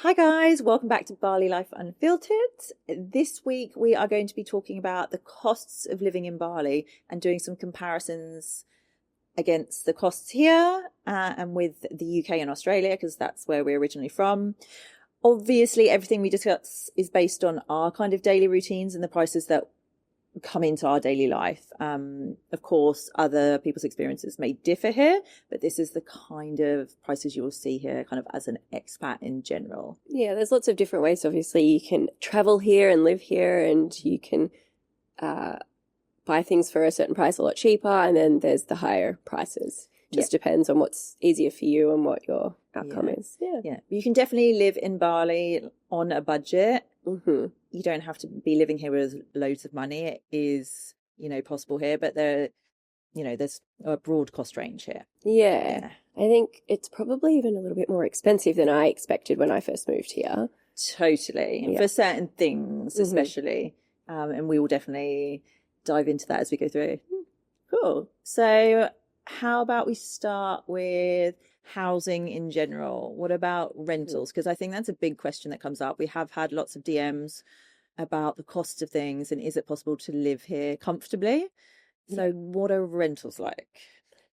Hi guys, welcome back to Bali Life Unfiltered. This week we are going to be talking about the costs of living in Bali and doing some comparisons against the costs here and with the UK and Australia, because that's where we're originally from. Obviously, everything we discuss is based on our kind of daily routines and the prices that come into our daily life. Of course, other people's experiences may differ here, but this is the kind of prices you will see here kind of as an expat in general. Yeah, there's lots of different ways. Obviously, you can travel here and live here, and you can buy things for a certain price a lot cheaper, and then there's the higher prices. Just depends on what's easier for you and what your outcome is. Yeah. You can definitely live in Bali on a budget. Mm-hmm. You don't have to be living here with loads of money. It is, possible here, but there's a broad cost range here. Yeah. I think it's probably even a little bit more expensive than I expected when I first moved here. Totally. And for certain things, especially. And we will definitely dive into that as we go through. Cool. So how about we start with housing in general? What about rentals? Because I think that's a big question that comes up. We have had lots of DMs about the cost of things and is it possible to live here comfortably? So what are rentals like?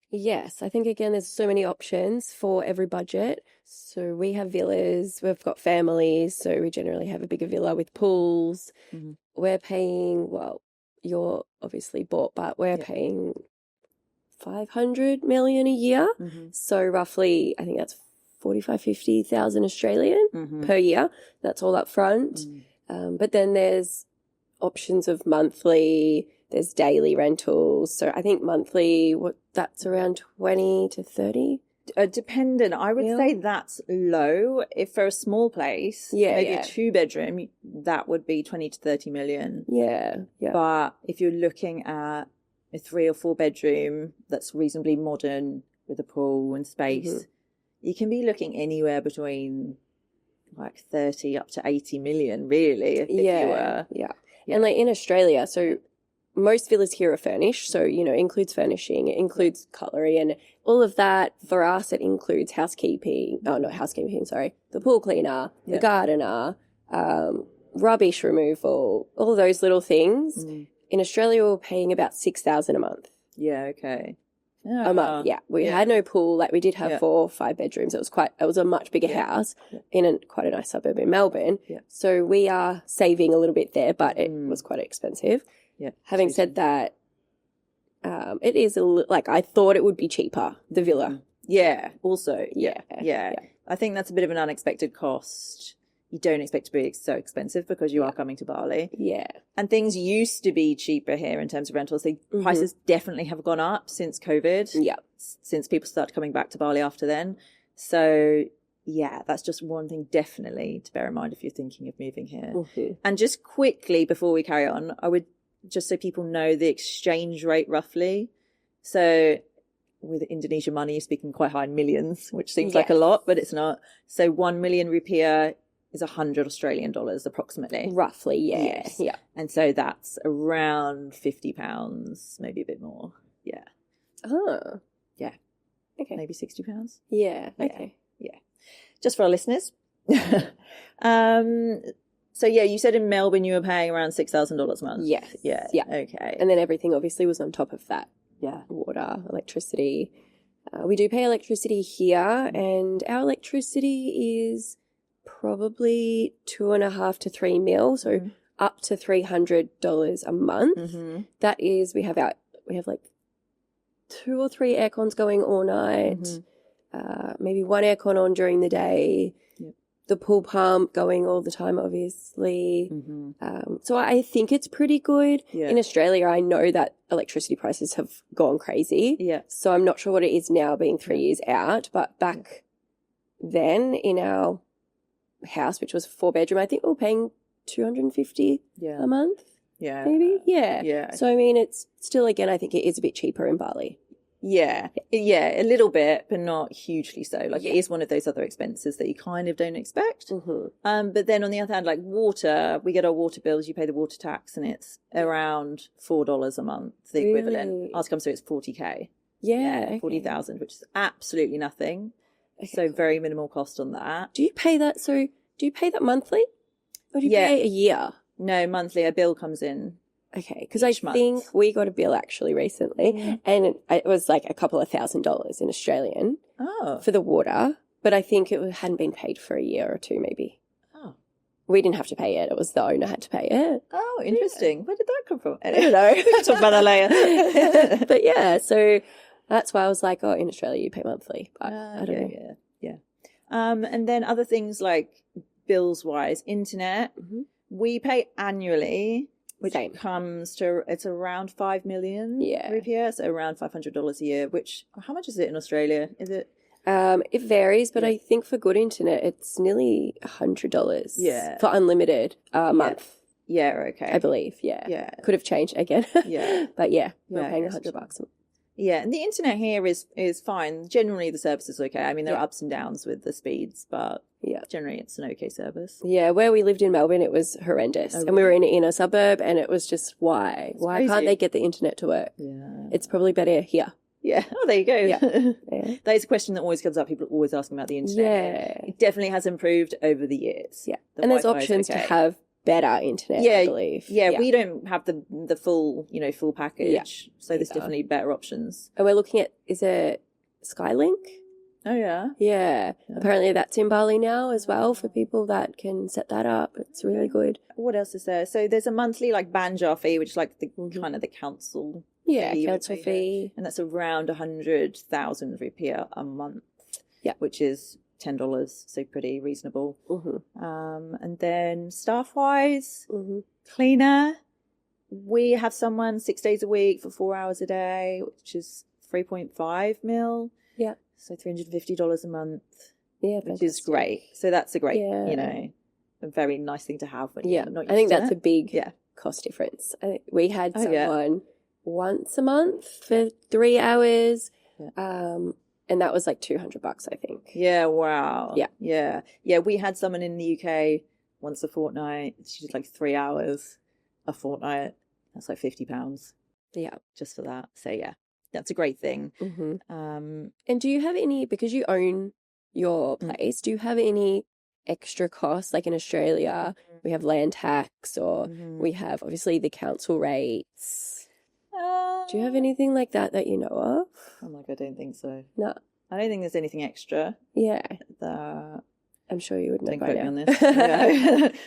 Yes, I think again there's so many options for every budget. So we have villas, we've got families, so we generally have a bigger villa with pools. Mm-hmm. We're paying, well, you're obviously bought, but we're paying 500 million a year. Mm-hmm. So roughly, I think that's 50,000 Australian per year. That's all up front. But then there's options of monthly, there's daily rentals. So I think monthly, that's around 20 to 30. Dependent. I would say that's low. If for a small place, maybe a 2-bedroom, that would be 20 to 30 million. Yeah. But if you're looking at a 3 or 4 bedroom that's reasonably modern with a pool and space, you can be looking anywhere between like 30 up to 80 million, really. If you were. Yeah. And like in Australia, so most villas here are furnished. So, includes furnishing, it includes cutlery and all of that. For us, it includes housekeeping. Oh, not housekeeping, sorry. The pool cleaner, the gardener, rubbish removal, all those little things. In Australia, we're paying about 6,000 a month. Yeah, okay. A month, We had no pool. Like we did have 4 or 5 bedrooms. It was a much bigger house in quite a nice suburb in Melbourne. Yeah. So we are saving a little bit there, but it was quite expensive. Yeah. Having said that, it is like I thought it would be cheaper, the villa. Yeah. Also, yeah. I think that's a bit of an unexpected cost. You don't expect to be so expensive because you are coming to Bali. Yeah. And things used to be cheaper here in terms of rentals. Prices definitely have gone up since COVID. Yeah. Since people started coming back to Bali after then. So, yeah, that's just one thing definitely to bear in mind if you're thinking of moving here. And just quickly before we carry on, I would just so people know the exchange rate roughly. So with Indonesian money, you're speaking quite high in millions, which seems like a lot, but it's not. So 1 million rupiah is 100 Australian dollars approximately. Roughly, yes. Yeah. And so that's around £50, maybe a bit more. Yeah. Oh. Yeah. Okay. Maybe £60. Yeah. Okay. Yeah. Just for our listeners. So you said in Melbourne you were paying around $6,000 a month. Yes. Yeah. Okay. And then everything obviously was on top of that. Yeah. Water, electricity. We do pay electricity here, and our electricity is probably 2.5 to 3 mil, so up to $300 a month. That is, we have like 2 or 3 aircons going all night, maybe 1 aircon on during the day, the pool pump going all the time, obviously. So I think it's pretty good. In Australia, I know that electricity prices have gone crazy. So I'm not sure what it is now, being 3 years out, but back then in our house, which was a 4-bedroom, I think we were paying 250 a month. Maybe. So I mean, it's still, again, I think it is a bit cheaper in Bali. Yeah, a little bit, but not hugely so. Like it is one of those other expenses that you kind of don't expect. But then on the other hand, like water, we get our water bills, you pay the water tax, and it's around $4 a month, the equivalent. Ours comes through, it's 40k. Yeah, 40,000, which is absolutely nothing. Okay, so very minimal cost on that. Do you pay that? So do you pay that monthly? Or do you pay it a year? No, monthly. A bill comes in. Okay, because I think we got a bill actually recently, and it was like a couple of $1,000s in Australian for the water, but I think it hadn't been paid for a year or two maybe. Oh. We didn't have to pay it. It was the owner had to pay it. Oh, interesting. Yeah. Where did that come from? I don't know. Talk about that later. But yeah, so that's why I was like, oh, in Australia you pay monthly, but I don't know. Yeah. And then other things like bills-wise, internet, we pay annually. Which comes to, it's around 5 million rupiah, so around $500 a year, which, how much is it in Australia? Is it? It varies, but I think for good internet, it's nearly $100 for unlimited month. Yeah, okay. I believe, yeah. Could have changed again. But we're paying $100 a month. Yeah, and the internet here is fine. Generally, the service is okay. I mean, there are ups and downs with the speeds, but generally it's an okay service. Yeah, where we lived in Melbourne, it was horrendous. And we were in an inner suburb, and it was just, why? Why can't they get the internet to work? Yeah. It's probably better here. Yeah. Oh, there you go. Yeah. That is a question that always comes up. People are always asking about the internet. Yeah. It definitely has improved over the years. Yeah. And there's options to have better internet, I believe. Yeah, we don't have the full, full package. Yeah, so there's definitely better options. And we're looking at, is it Skylink? Oh, yeah. Yeah. Apparently that's in Bali now as well for people that can set that up. It's really good. What else is there? So there's a monthly like banjar fee, which is like the kind of the council council fee. And that's around 100,000 rupiah a month. Yeah. Which is $10, so pretty reasonable. And then staff-wise, cleaner, we have someone 6 days a week for 4 hours a day, which is 3.5 mil. Yeah. So $350 a month. Yeah, which is great. So that's a great, a very nice thing to have. When you're not used I think to that's it. a big cost difference. We had someone once a month for 3 hours. Yeah. And that was like $200, I think. Yeah, wow. Yeah. Yeah, we had someone in the UK once a fortnight. She did like 3 hours a fortnight. That's like £50. Yeah. Just for that. So yeah, that's a great thing. And do you have any, because you own your place, do you have any extra costs? Like in Australia, we have land tax or we have obviously the council rates. Do you have anything like that you know of? I'm like, I don't think so. No. I don't think there's anything extra. Yeah. I'm sure you would know. Don't quote me on this.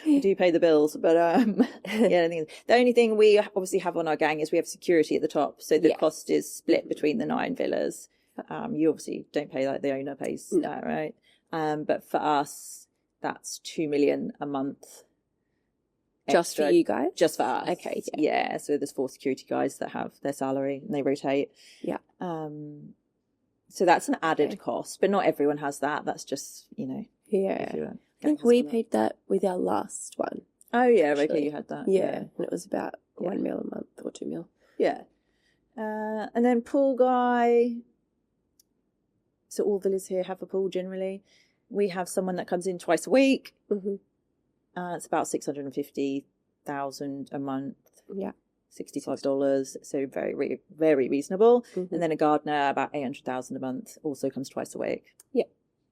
We do pay the bills, but I think the only thing we obviously have on our gang is we have security at the top. So the cost is split between the 9 villas. You obviously don't pay that, the owner pays that, right? But for us, that's 2 million a month. Just for you guys? Just for us. Okay. Yeah. So there's 4 security guys that have their salary and they rotate. Yeah. So that's an added cost, but not everyone has that. That's just, Yeah. I think we paid that with our last one. Oh, yeah. Actually. Okay, you had that. Yeah. And it was about 1 mil a month or 2 mil. Yeah. And then pool guy. So all villas here have a pool generally. We have someone that comes in twice a week. It's about 650,000 a month. Yeah. $65. So very, very reasonable. And then a gardener, about 800,000 a month, also comes twice a week. Yeah.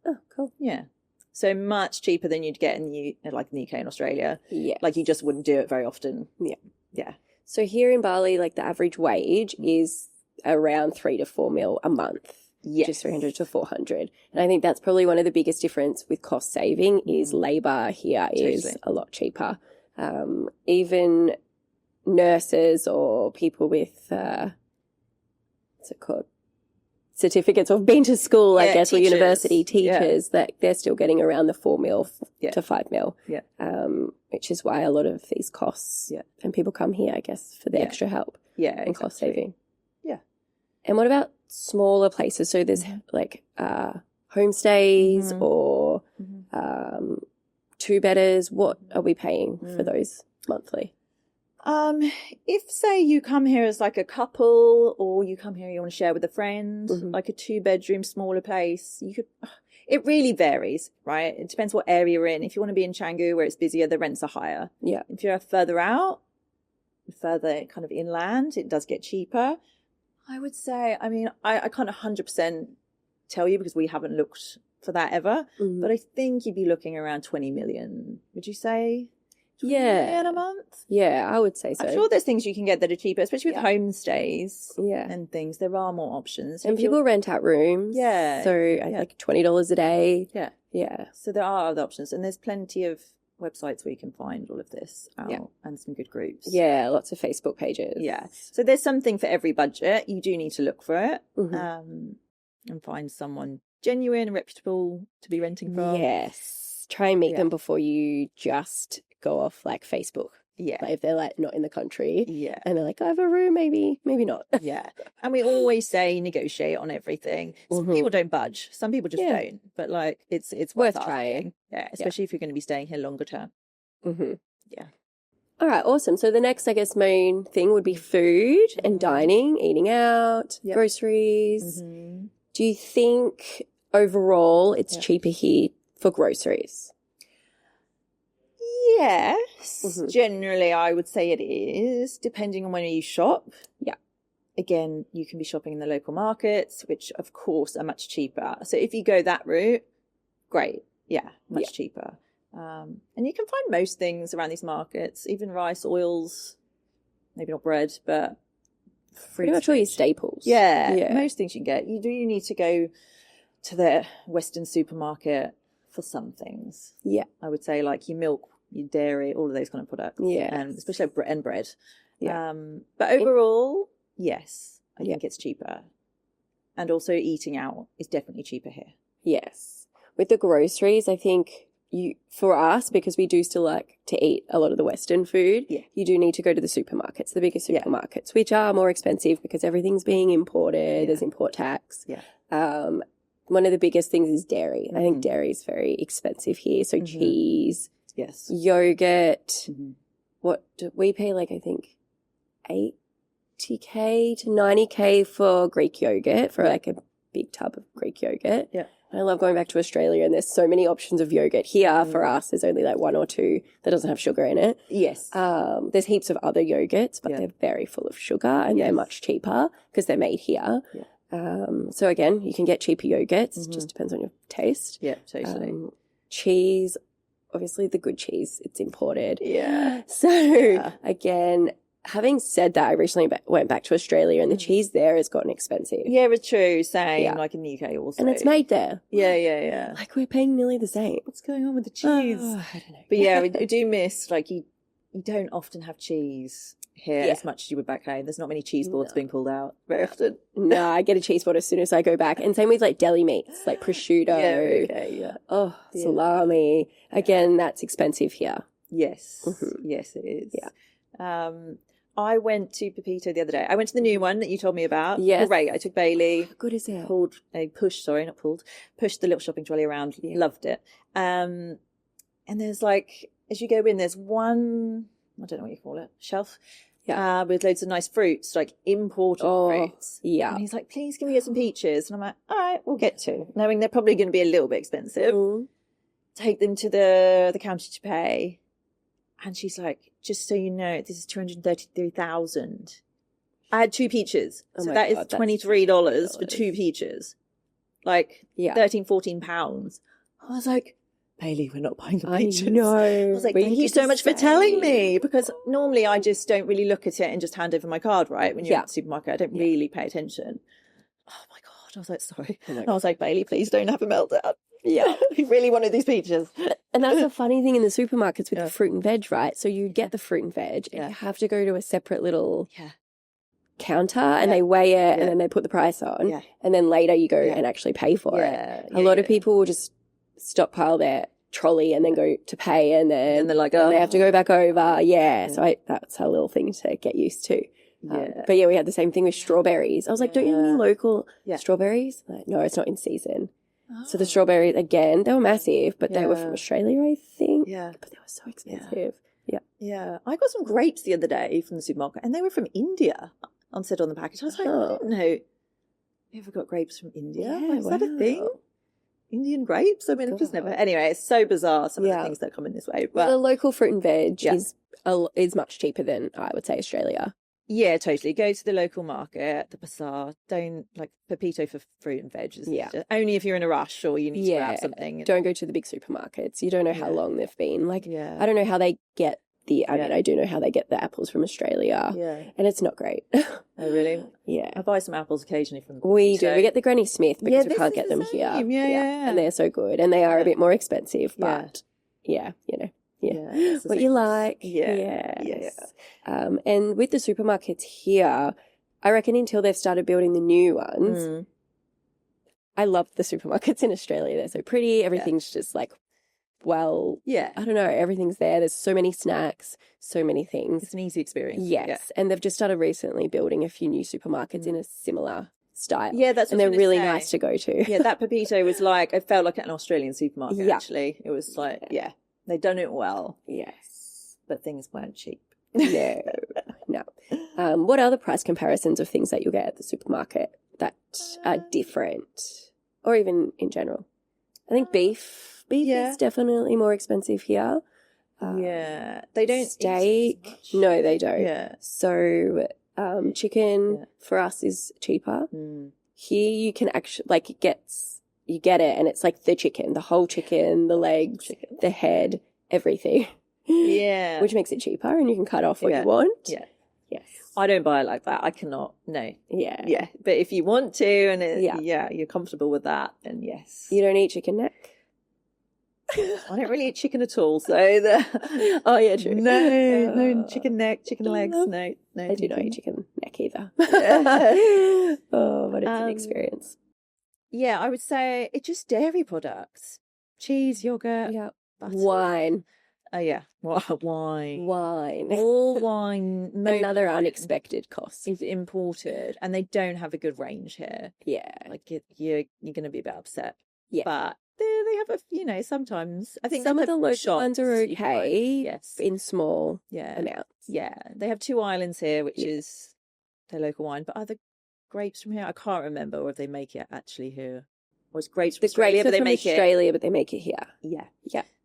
Oh, cool. Yeah. So much cheaper than you'd get in the UK and Australia. Yeah. Like you just wouldn't do it very often. Yeah. Yeah. So here in Bali, like the average wage is around 3 to 4 mil a month. Yes. Just 300 to 400. And I think that's probably one of the biggest difference with cost saving is labour here is a lot cheaper. Even nurses or people with, what's it called? Certificates of been to school, I guess, teachers. Or university teachers, that they're still getting around the 4 mil to 5 mil. Yeah. Which is why a lot of these costs and people come here, I guess, for the extra help. Yeah. And cost saving. Yeah. And what about smaller places? So there's like homestays or 2-bedders. What are we paying for those monthly? If say you come here as like a couple or you come here you want to share with a friend, like a 2-bedroom smaller place, you could, it really varies, right? It depends what area you're in. If you want to be in Canggu where it's busier, the rents are higher. Yeah. If you're further out, further kind of inland, it does get cheaper. I would say, I mean, I can't 100% tell you because we haven't looked for that ever. But I think you'd be looking around 20 million. Would you say? 20 million a month? Yeah, I would say so. I'm sure there's things you can get that are cheaper, especially with homestays and things. There are more options. And people rent out rooms. Yeah. So like $20 a day. Yeah. Yeah. So there are other options. And there's plenty of websites where you can find all of this out and some good groups. Yeah, lots of Facebook pages. Yeah. So there's something for every budget. You do need to look for it and find someone genuine and reputable to be renting from. Yes. Try and meet them before you just go off like Facebook. Yeah. Like if they're like not in the country. Yeah. And they're like, I have a room, maybe not. Yeah. And we always say negotiate on everything. Some people don't budge. Some people just don't. But like it's worth trying. Yeah. Especially if you're going to be staying here longer term. Yeah. All right, awesome. So the next, I guess, main thing would be food and dining, eating out, groceries. Do you think overall it's cheaper here for groceries? Yes, generally I would say it is, depending on when you shop. Yeah. Again, you can be shopping in the local markets, which of course are much cheaper. So if you go that route, great. Yeah, much cheaper. And you can find most things around these markets, even rice, oils, maybe not bread, but pretty much all your staples. Yeah, most things you can get. You need to go to the Western supermarket for some things. Yeah. I would say like your milk, your dairy, all of those kind of products. Yeah. And especially bread. Yeah. But overall, yes, I think it's cheaper. And also eating out is definitely cheaper here. Yes. With the groceries, I think for us, because we do still like to eat a lot of the Western food, you do need to go to the supermarkets, the bigger supermarkets, which are more expensive because everything's being imported. There's import tax. Yeah. One of the biggest things is dairy. I think dairy is very expensive here. So cheese, yogurt. What do we pay? Like I think $80K to $90K for Greek yogurt for like a big tub of Greek yogurt. Yeah. I love going back to Australia and there's so many options of yogurt. Here for us, there's only like one or two that doesn't have sugar in it. Yes. There's heaps of other yogurts, but they're very full of sugar and they're much cheaper because they're made here. Yeah. So again, you can get cheaper yogurts. It just depends on your taste. Yeah, totally. Cheese, obviously the good cheese, it's imported. Yeah. So again, having said that, I recently went back to Australia and the cheese there has gotten expensive. Yeah, it's true. Same, like in the UK also. And it's made there. Yeah. Like we're paying nearly the same. What's going on with the cheese? I don't know. But yeah, we do miss, like you don't often have cheese here as much as you would back home. There's not many cheese boards being pulled out very often. No, I get a cheese board as soon as I go back. And same with like deli meats, like prosciutto. Oh, salami. Again, that's expensive here. Yes. Yes, it is. Yeah. I went to Pepito the other day. I went to the new one that you told me about. Yes. Great. I took Bailey. How good is it? Pushed the little shopping trolley around. Yeah. Loved it. And there's like, as you go in, there's one, I don't know what you call it, shelf. Yeah. With loads of nice fruits, like imported fruits. Yeah. And he's like, please can we get some peaches? And I'm like, all right, we'll get to. Knowing they're probably going to be a little bit expensive. Take them to the counter to pay. And she's like, just so you know, this is $233,000. I had 2 peaches. So that is $23 for 2 peaches. Like 13, 14 pounds. I was like, Bailey, we're not buying the peaches. I know. I was like, thank you so much for telling me. Because normally I just don't really look at it and just hand over my card, right? When you're at the supermarket, I don't really pay attention. Oh my God. I was like, sorry. I was like, Bailey, please don't have a meltdown. Yeah, he really wanted these peaches. And that's the funny thing in the supermarkets with the fruit and veg, right? So you get the fruit and veg and you have to go to a separate little counter and they weigh it and then they put the price on. Yeah. And then later you go and actually pay for it. A lot of people will just stockpile their trolley and then go to pay and then they're like, they have to go back over. Yeah. So that's a little thing to get used to. But yeah, we had the same thing with strawberries. I was like, don't you have any local strawberries? Like, no, it's not in season. So the strawberries, again, they were massive, but they were from Australia, I think. Yeah. But they were so expensive. Yeah. I got some grapes the other day from the supermarket and they were from India. Said on the package. I was like, I didn't know you ever got grapes from India. Yeah, is that a thing? Indian grapes? I mean, I've just never. Anyway, it's so bizarre, some of the things that come in this way. But the local fruit and veg is much cheaper than, I would say, Australia. Yeah, totally. Go to the local market, the bazaar. Don't like Pepito for fruit and veg. Only if you're in a rush or you need to grab something. Don't go to the big supermarkets. You don't know how long they've been. Like, I don't know how they get I mean, I do know how they get the apples from Australia. Yeah. And it's not great. Oh, really? Yeah. I buy some apples occasionally from We do. We get the Granny Smith because we can't get them here. Yeah. And they're so good. And they are a bit more expensive, but you know. Yeah. What you like. Yeah. Yes. And with the supermarkets here, I reckon until they've started building the new ones, I love the supermarkets in Australia. They're so pretty. Everything's just like, I don't know. Everything's there. There's so many snacks, so many things. It's an easy experience. Yes. And they've just started recently building a few new supermarkets in a similar style. Yeah, that's what and they're really nice to go to. Yeah, that Pepito was like, it felt like an Australian supermarket, actually. It was like, they'd done it well. Yes. But things weren't cheap. No. What are the price comparisons of things that you'll get at the supermarket that are different, or even in general? I think beef is definitely more expensive here. They don't steak. Eat as much. No, they don't. Yeah. So chicken for us is cheaper. Here you can actually you get it, and it's like the chicken, the whole chicken, the legs, the head, everything. Yeah. Which makes it cheaper, and you can cut off what you want. Yeah. Yes. I don't buy it like that. I cannot. No. Yeah. Yeah. But if you want to and you're comfortable with that, then yes. You don't eat chicken neck? I don't really eat chicken at all, so oh yeah, true. No chicken neck, chicken legs, no. I do not eat chicken neck either. But it's an experience. Yeah, I would say it's just dairy products, cheese, yogurt, butter. Wine. Oh yeah, wine. All wine. Another unexpected cost is imported, and they don't have a good range here. Yeah, like you're going to be a bit upset. Yeah, but they have a sometimes I think some of the local ones are okay. Yes, in small amounts. Yeah, they have 2 islands here, which is their local wine. But are the grapes from here? I can't remember, or if they make it actually here, or it's grapes from Australia, but they make it Australia, but they make it here. Yeah.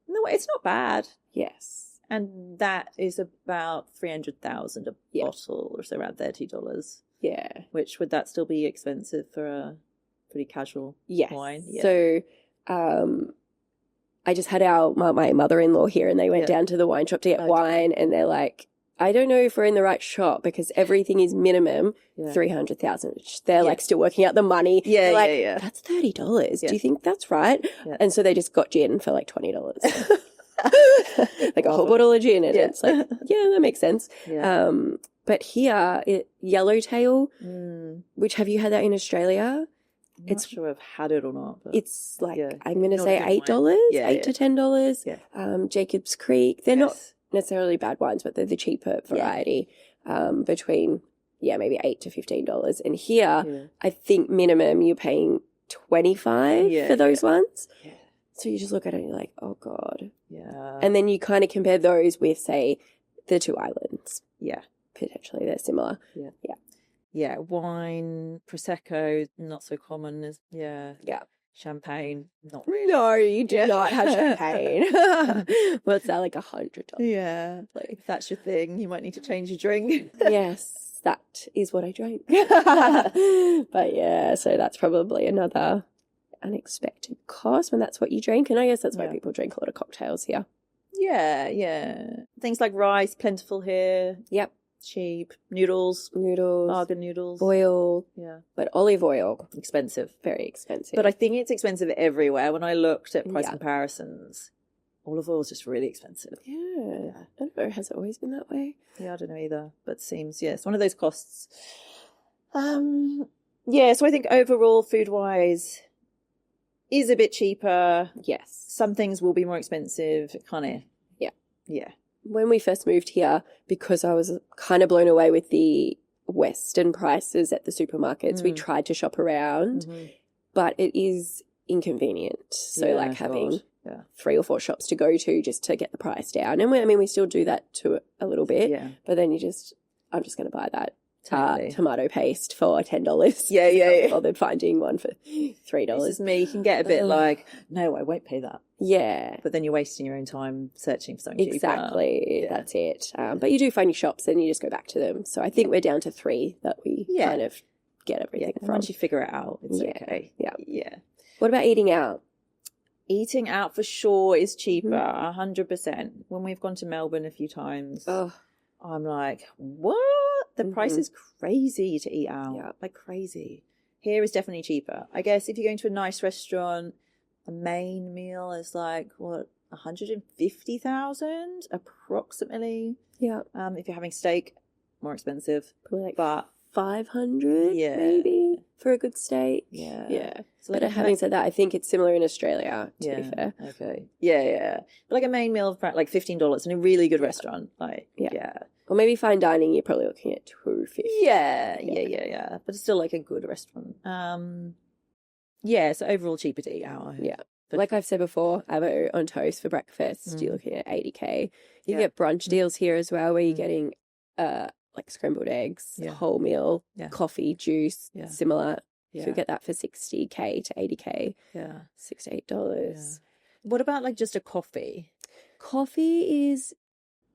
No, it's not bad. Yes, and that is about 300,000 a bottle, or so around $30. Yeah, which would that still be expensive for a pretty casual wine? Yeah. So, I just had my mother-in-law here, and they went down to the wine shop to get wine, and they're like, I don't know if we're in the right shop because everything is minimum 300,000. They're like still working out the money. Yeah, like, that's $30. Do you think that's right? Yeah. And so they just got gin for like $20. Like a whole bottle of gin, and it's like, that makes sense. Yeah. But here, yellowtail, which have you had that in Australia? I'm not sure I've had it or not. But it's like, I'm going to say $8, $8 to $10. Yeah. Jacob's Creek. They're not necessarily bad wines, but they're the cheaper variety, between maybe $8 to $15. And here, I think minimum you're paying $25 for those ones. Yeah. So you just look at it and you're like, oh god. Yeah. And then you kind of compare those with, say, the 2 islands. Yeah. Potentially they're similar. Yeah. Yeah. Yeah. Wine, prosecco, not so common as champagne, not really. No, you do not have champagne. What's that, like $100? Yeah. Like, if that's your thing, you might need to change your drink. Yes, that is what I drink. But yeah, so that's probably another unexpected cost when that's what you drink. And I guess that's why people drink a lot of cocktails here. Yeah, yeah. Things like rice, plentiful here. Yep. Cheap. Noodles. Argan noodles. Oil. Yeah. But olive oil. Expensive. Very expensive. But I think it's expensive everywhere. When I looked at price comparisons, olive oil is just really expensive. Yeah. I don't know. Has it always been that way? Yeah, I don't know either. But it seems, it's one of those costs. Yeah, so I think overall, food-wise, is a bit cheaper. Yes. Some things will be more expensive. Kind of. Yeah. Yeah. When we first moved here, because I was kind of blown away with the Western prices at the supermarkets, we tried to shop around, but it is inconvenient. So like having 3 or 4 shops to go to just to get the price down. And we still do that to a little bit, but then I'm just going to buy that Totally. tomato paste for $10. Yeah. Bothered finding one for $3. This is me. You can get a bit like, no, I won't pay that. Yeah. But then you're wasting your own time searching for something Exactly. cheaper. Yeah. That's it. But you do find your shops and you just go back to them. So I think we're down to 3 that we kind of get everything from. from. Once you figure it out, it's okay. Yeah. What about eating out? Eating out for sure is cheaper, 100%. When we've gone to Melbourne a few times, I'm like, what? The price is crazy to eat out, like crazy. Here is definitely cheaper. I guess if you're going to a nice restaurant, the main meal is like, what, 150,000 approximately. Yeah. If you're having steak, more expensive. Probably like but 500 maybe for a good steak. Yeah. So but having said that, I think it's similar in Australia, to be fair. Okay. Yeah. But like a main meal for like $15 in a really good restaurant. Like, Or maybe fine dining, you're probably looking at $250. Yeah. But it's still like a good restaurant. So overall cheaper to eat out. Yeah. But like I've said before, avocado on toast for breakfast, you're looking at $80K. You get brunch deals here as well, where you're getting like scrambled eggs, whole meal, coffee, juice, similar. So you get that for $60K to $80K. Yeah. $6 to $8. What about like just a coffee? Coffee is,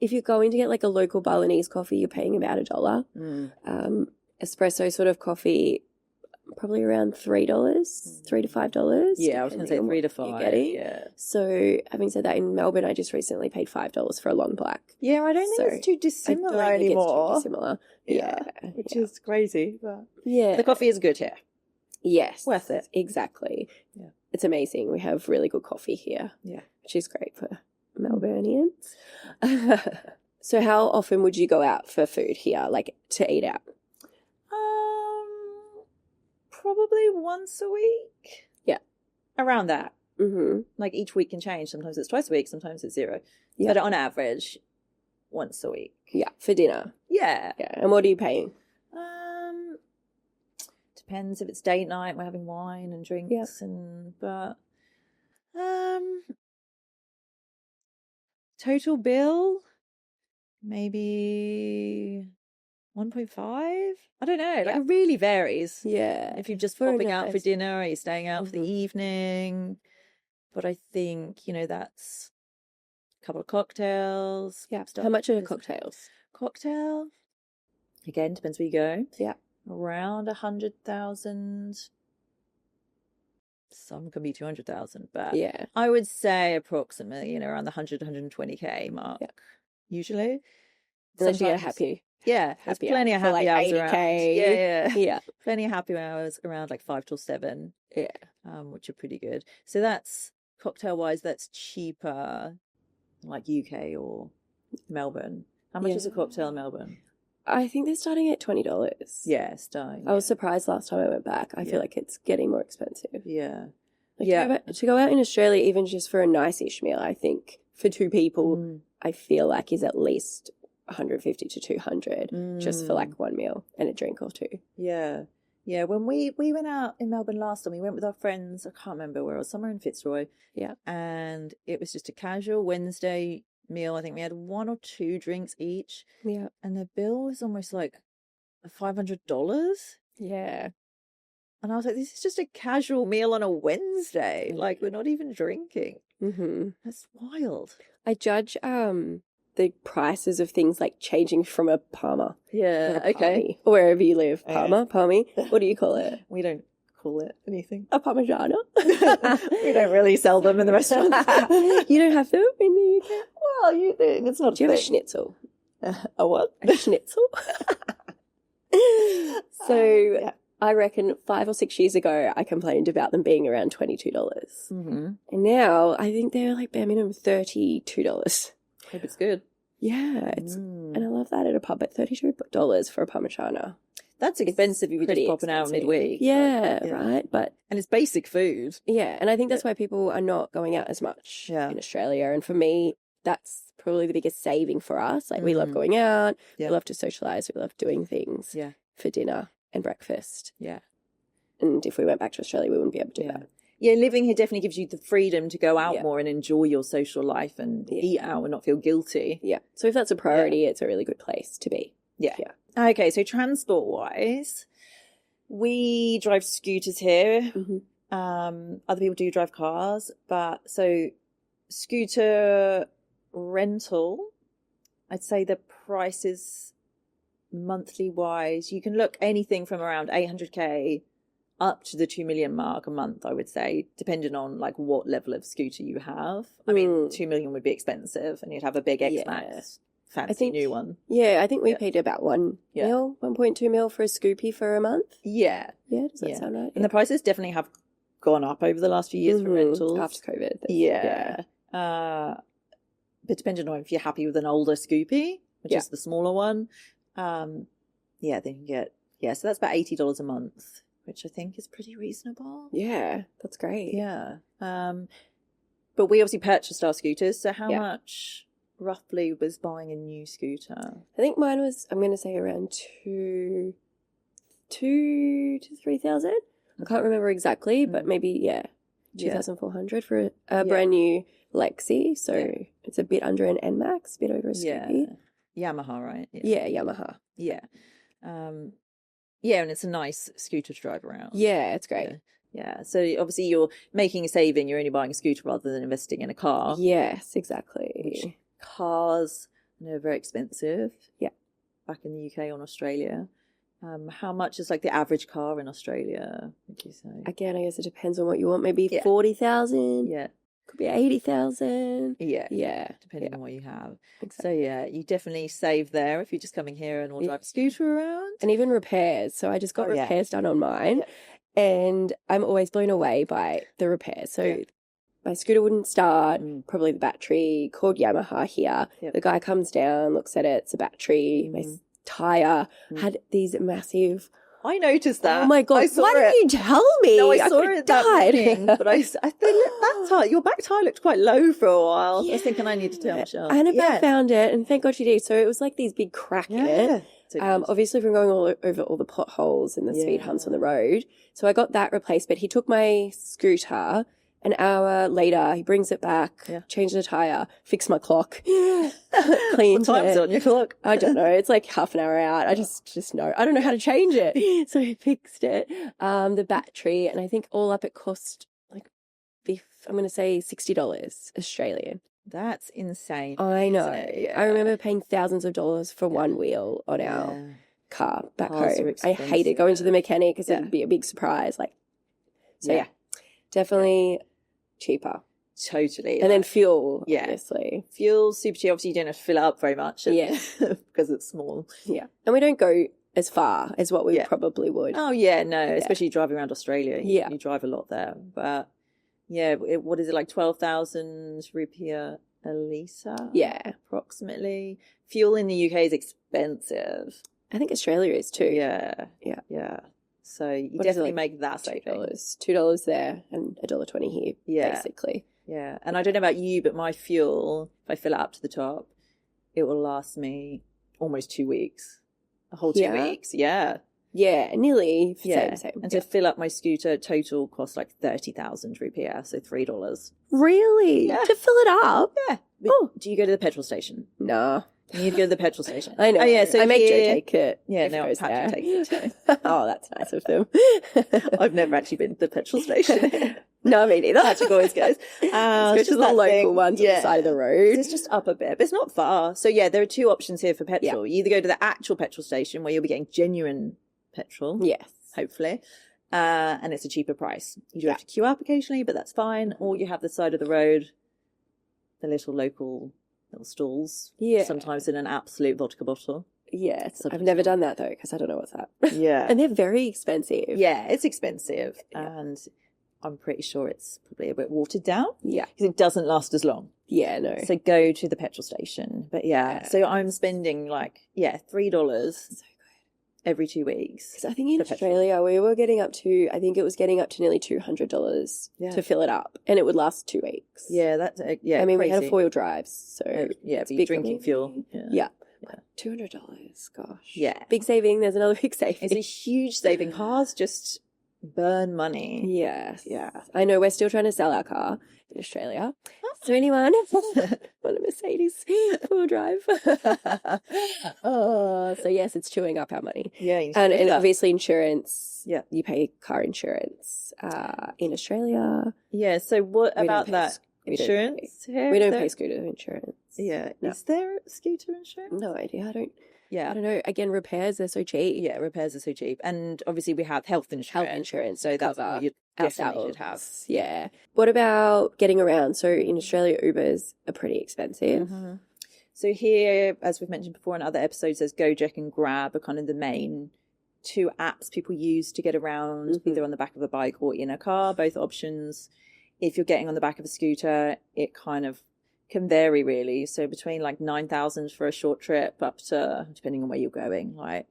if you're going to get like a local Balinese coffee, you're paying about $1. Espresso sort of coffee, probably around $3, $3 to $5. Yeah, I was going to say 3 to 5. Yeah. So having said that, in Melbourne, I just recently paid $5 for a long black. Yeah, I don't think it's too dissimilar anymore. It's too dissimilar. Yeah. Which is crazy. But yeah. The coffee is good here. Yes. Worth it. Exactly. Yeah. It's amazing. We have really good coffee here. Yeah. Which is great for Melburnians. So how often would you go out for food here, like to eat out? Probably once a week. Yeah. Around that. Mm-hmm. Like each week can change. Sometimes it's twice a week, sometimes it's 0. Yeah. But on average, once a week. Yeah. For dinner. Yeah. Yeah. And what are you paying? Depends if it's date night, we're having wine and drinks total bill maybe 1.5. I don't know. Like it really varies. Yeah. If you're just popping out for dinner or you're staying out for the evening. But I think, that's a couple of cocktails. Yeah. How much are cocktails? Cocktail, again, depends where you go. Yeah. Around 100,000. Some can be 200,000, but I would say approximately, around the 120K mark. Yeah. Usually. Unless you get happy. Yeah, there's plenty of happy hours around. Yeah. Plenty of happy hours around like 5 till 7. Yeah. Which are pretty good. So that's cocktail wise, that's cheaper, like UK or Melbourne. How much is a cocktail in Melbourne? I think they're starting at $20. Yeah, starting. I was surprised last time I went back. I feel like it's getting more expensive. Yeah. To go out in Australia, even just for a nice-ish meal, I think for 2 people, I feel like is at least 150 to 200 just for like one meal and a drink or 2. Yeah. Yeah, when we went out in Melbourne last time, we went with our friends, I can't remember where it was, somewhere in Fitzroy. Yeah. And it was just a casual Wednesday meal. I think we had 1 or 2 drinks each. Yeah. And the bill was almost like $500. Yeah. And I was like, this is just a casual meal on a Wednesday. Like, we're not even drinking. Mm-hmm. That's wild. I judge the prices of things like changing from a Palmer. Yeah, okay. Or wherever you live. Palmer, Palmy. What do you call it? We don't call it anything. A Parmigiana. We don't really sell them in the restaurant. You don't have them in the UK? Well, you do. It's not. Do you have a schnitzel? A what? A schnitzel. So I reckon 5 or 6 years ago, I complained about them being around $22. Mm-hmm. And now I think they're like bare minimum $32. Hope it's good. Yeah, and I love that at a pub at $32 for a Parmigiana. That's expensive if you're just popping out midweek. Yeah, right. But and it's basic food. Yeah, and I think that's why people are not going out as much in Australia. And for me, that's probably the biggest saving for us. Like we love going out, we love to socialise, we love doing things for dinner and breakfast. Yeah. And if we went back to Australia, we wouldn't be able to do that. Yeah, living here definitely gives you the freedom to go out more and enjoy your social life and eat out and not feel guilty. Yeah. So if that's a priority, it's a really good place to be. Yeah. Okay, so transport-wise, we drive scooters here. Mm-hmm. Other people do drive cars, but so scooter rental, I'd say the prices monthly wise, you can look anything from around 800k up to the 2 million mark a month, I would say, depending on like what level of scooter you have. I mean, 2 million would be expensive and you'd have a big X-Max fancy new one. Yeah, I think we paid about 1.2 mil for a Scoopy for a month. Yeah. Yeah, does that sound right? And the prices definitely have gone up over the last few years for rentals. After COVID. Yeah. But depending on if you're happy with an older Scoopy, which is the smaller one, then you can get, so that's about $80 a month, which I think is pretty reasonable. Yeah, that's great. Yeah. But we obviously purchased our scooters, so how much roughly was buying a new scooter? I think mine was, I'm going to say around 2,000 to 3,000. I can't remember exactly, but maybe, 2,400 for a brand new Lexi. So it's a bit under an NMAX, a bit over a Scoopy. Yamaha, right? Yeah, Yamaha. Yeah. And it's a nice scooter to drive around. Yeah, it's great. Yeah. So obviously you're making a saving, you're only buying a scooter rather than investing in a car. Yes, exactly. Which cars, are very expensive. Yeah. Back in the UK or Australia. How much is like the average car in Australia, would you say? Again, I guess it depends on what you want. Maybe 40,000. Yeah. Could be 80,000. Yeah. Depending on what you have. Exactly. So you definitely save there if you're just coming here and we'll drive a scooter around. And even repairs. So I just got repairs done on mine. And I'm always blown away by the repairs. So my scooter wouldn't start, probably the battery, called Yamaha here. The guy comes down, looks at it, it's a battery. My tyre had these massive... I noticed that. Oh my God, why didn't you tell me? No, I saw it that morning, but I think that tire, your back tyre looked quite low for a while. I was thinking I need to tell Michelle. Annabelle found it, and thank God she did. So it was like these big crack in it. Obviously from going all over all the potholes and the speed humps on the road. So I got that replaced, but he took my scooter. An hour later, he brings it back, changed the tyre, fixed my clock, cleaned What time's it on your clock? I don't know. It's like half an hour out. I just know. I don't know how to change it. So he fixed it. The battery, and I think all up it cost like, I'm going to say $60 Australian. That's insane. I know. I remember paying thousands of dollars for one wheel on our car back home. I hated going to the mechanic because it would be a big surprise. Definitely cheaper. Totally. And then fuel, obviously. Fuel's super cheap. Obviously, you don't have to fill it up very much. Because it's small. Yeah. And we don't go as far as what we probably would. Oh, yeah, no. Especially driving around Australia. Yeah. You drive a lot there. But, what is it, like 12,000 rupiah a litre? Yeah. Approximately. Fuel in the UK is expensive. I think Australia is too. Yeah. So you definitely make that saving. $2 there and $1.20 here, basically. Yeah. And I don't know about you, but my fuel, if I fill it up to the top, it will last me almost 2 weeks. A whole 2 weeks. Yeah. Yeah, nearly. Same. And to fill up my scooter, total costs like 30,000 rupiah, so $3. Really? Yeah. To fill it up? Yeah. Oh. Do you go to the petrol station? No. You need to go to the petrol station. I know. Oh, yeah, so I make Joe take it. Yeah, no, Patrick takes it too. Oh, that's nice of them. I've never actually been to the petrol station. No, me neither. Patrick always goes. It's just the local ones on the side of the road. It's just up a bit, but it's not far. So there are two options here for petrol. You either go to the actual petrol station where you'll be getting genuine petrol. Yes. Hopefully. And it's a cheaper price. You do have to queue up occasionally, but that's fine. Or you have the side of the road, the little stalls. Yeah. Sometimes in an absolute vodka bottle. Yeah. I've never done that though, because I don't know what's that. Yeah. And they're very expensive. Yeah, it's expensive. Yeah. And I'm pretty sure it's probably a bit watered down. Yeah. Because it doesn't last as long. Yeah, no. So go to the petrol station. But so I'm spending $3 every 2 weeks. Because I think in Australia we were getting up to, nearly $200 to fill it up, and it would last 2 weeks. Yeah, that's I mean, crazy. We had a 4-wheel drive, so it's big drinking fuel. Yeah. $200, gosh. Yeah, big saving. There's another big saving. It's a huge saving. Cars just burn money. Yes. Yeah. I know we're still trying to sell our car in Australia. So anyone want a Mercedes four-wheel drive? So yes, it's chewing up our money. Yeah, and obviously insurance. Yeah, you pay car insurance in Australia. Yeah. So what about that insurance? We don't pay scooter insurance. Yeah. No. Is there scooter insurance? No idea. I don't Yeah. I don't know. Again, repairs, they're so cheap. Yeah, repairs are so cheap. And obviously we have health insurance. So that's what you definitely should have. Yeah. What about getting around? So in Australia, Ubers are pretty expensive. Mm-hmm. So here, as we've mentioned before in other episodes, there's Gojek and Grab are kind of the main two apps people use to get around, either on the back of a bike or in a car, both options. If you're getting on the back of a scooter, it kind of can vary really. So between like 9,000 for a short trip up to, depending on where you're going, like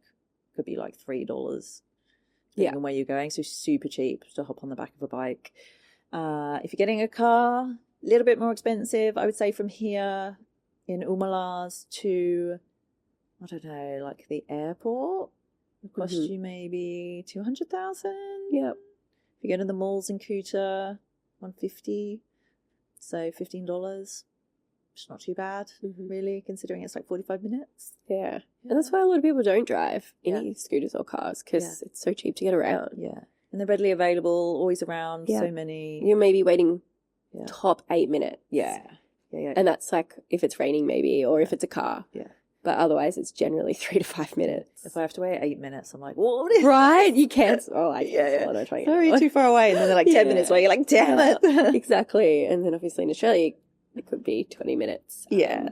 could be like $3 depending on where you're going. So super cheap to hop on the back of a bike. If you're getting a car, a little bit more expensive, I would say from here in Umalas to, I don't know, like the airport would cost you maybe 200,000. Yep. If you go to the malls in Kuta, 150, so $15. It's not too bad, really, considering it's like 45 minutes. Yeah. And that's why a lot of people don't drive any scooters or cars, because it's so cheap to get around. Yeah. And they're readily available, always around, so many. You're maybe waiting top 8 minutes. Yeah. Yeah. And that's like if it's raining maybe, or if it's a car. Yeah. But otherwise it's generally 3 to 5 minutes. If I have to wait 8 minutes, I'm like, what? Right? You can't. Oh, I Sorry, too far away. And then they're like 10 minutes away. You're like, damn it. Exactly. And then obviously in Australia, it could be 20 minutes. Yeah,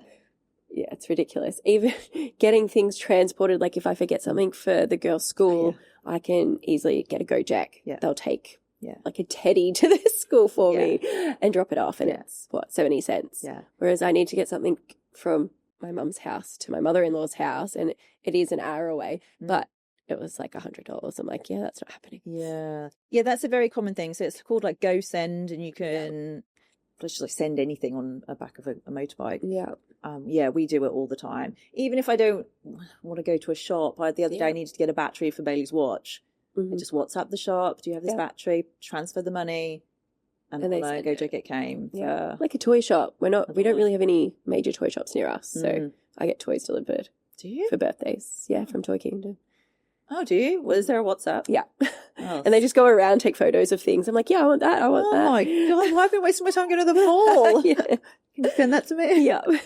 it's ridiculous. Even getting things transported, like if I forget something for the girls' school, I can easily get a Gojek. Yeah. They'll take like a teddy to the school for me and drop it off. And it's, 70 cents? Yeah. Whereas I need to get something from my mum's house to my mother-in-law's house, and it is an hour away, but it was like $100. I'm like, that's not happening. Yeah, that's a very common thing. So it's called like Go Send, and you can just like send anything on the back of a motorbike. We do it all the time. Even if I don't want to go to a shop, the other day I needed to get a battery for Bailey's watch. I just WhatsApp the shop, do you have this battery? Transfer the money, and then Gojek it came. Like a toy shop. We don't really have any major toy shops near us, so I get toys delivered. Do you? For birthdays. Yeah, from Toy Kingdom. Oh, do you? Well, is there a WhatsApp? Yeah. Oh. And they just go around, take photos of things. I'm like, I want that. I want that. Oh my God, why have I been wasting my time going to the mall? Can you send that to me? Yeah. So